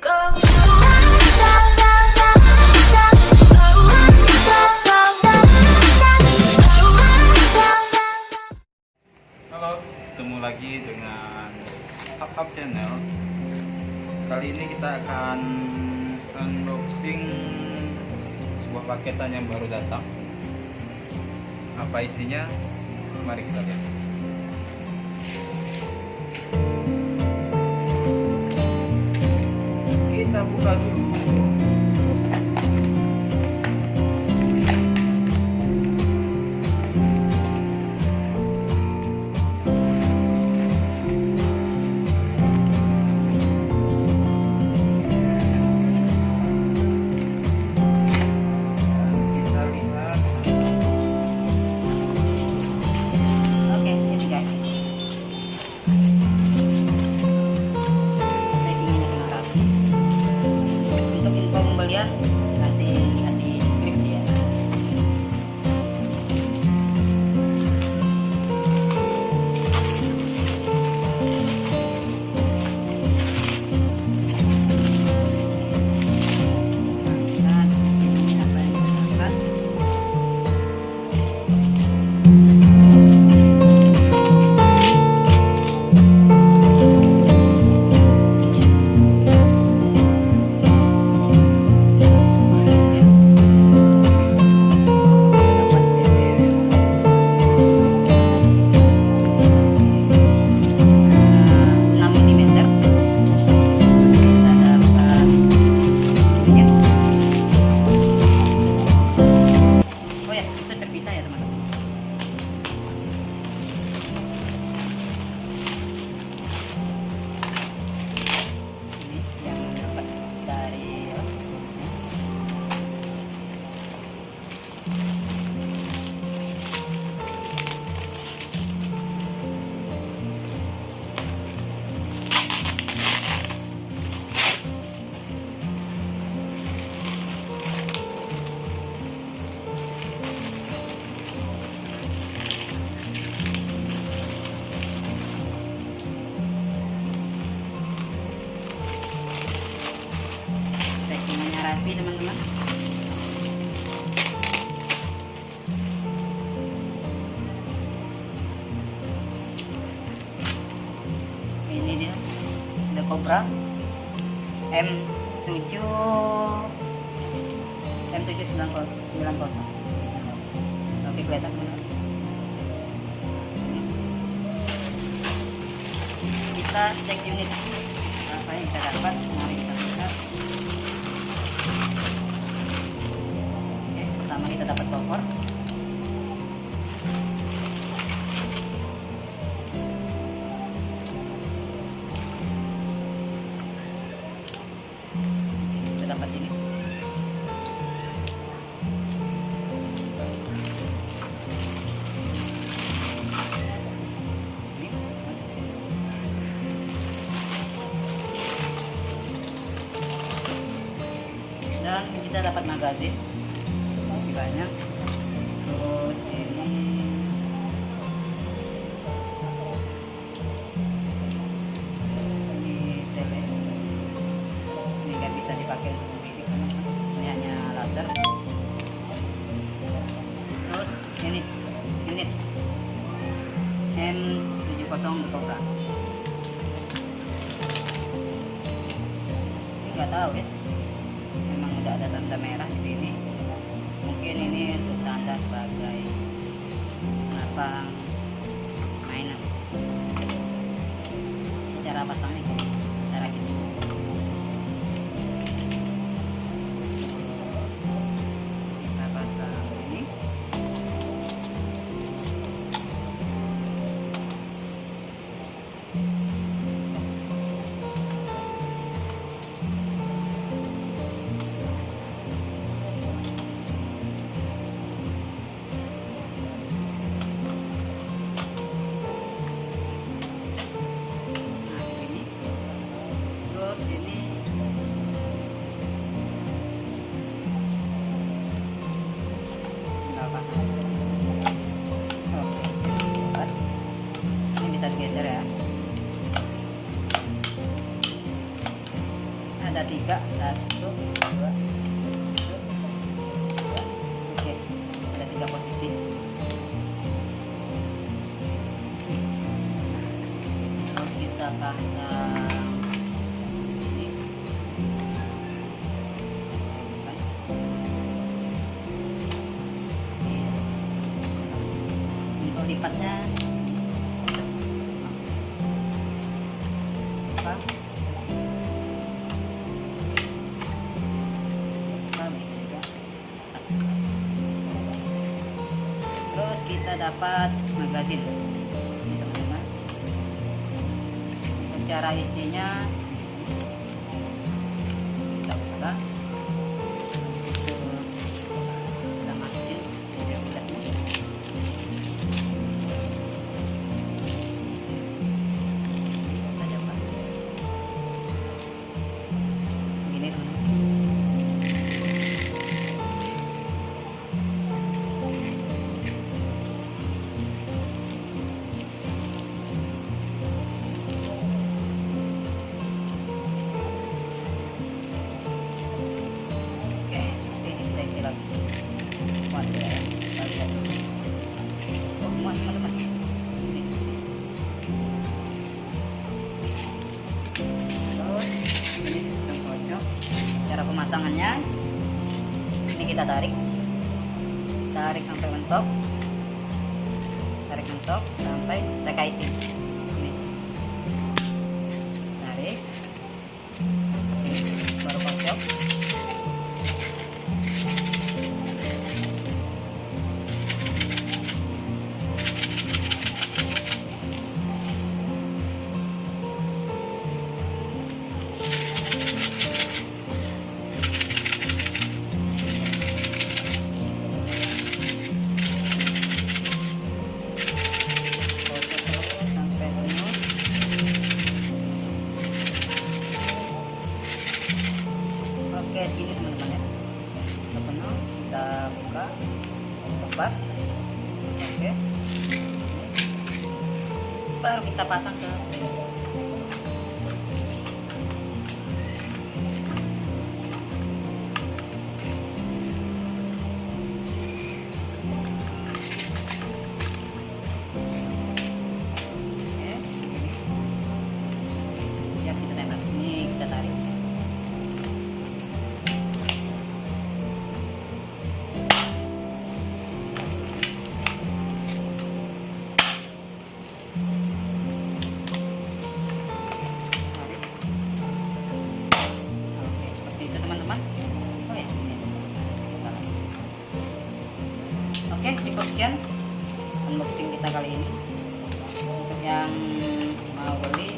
Halo, ketemu lagi dengan Up Channel. Kali ini kita akan unboxing sebuah paketan yang baru datang. Apa isinya? Mari kita lihat. Kita buka dulu. Nanti lihat di deskripsi ya. Nah, di sini apa yang kita dapat? Packingannya rapi teman-teman. Ini dia, The Cobra M7 M790. Oke, kelihatan teman-teman. Kita cek unit apa yang kita dapat. Mari kita lihat. Oke, pertama kita dapat kompor. Kita dapat ini. Dan kita dapat magazin masih banyak. Terus ini tele, ini nggak bisa dipakai untuk memilih karena ini hanya laser. Terus unit M70 The Cobra. Ini nggak tahu ya, memang udah ada tanda merah di sini. Mungkin ini untuk tanda sebagai senapang mainan. Cara pasangnya, cara gitu. Kita pasang ini. ada 3, 1, 2, 1, 2. Oke, ada 3 posisi. Terus kita pasang ini kan. Untuk lipatnya apa? Terus kita dapat magazin ini teman-teman. Untuk cara isinya kita buka, kita masukin biar mudah. Kita coba ini teman-teman. Oke, seperti ini kita isi lagi. Waduh, kita lihat dulu. Oh, muat teman-teman. Ini isi. Terus ini sistem pojok. Cara pemasangannya, ini kita tarik sampai mentok, sampai kita kaitin. Ini tarik, ini baru pojok. Sampai penuh. Oke, segini teman-teman ya. Kita penuh, kita buka, lepas. Oke. Baru kita pasang ke sini. Siap kita tembak. Ini kita tarik. Tarik. Oke, seperti itu teman-teman. Oh ya, ini. Oke, cukup sekian unboxing kita kali ini. Untuk yang mau beli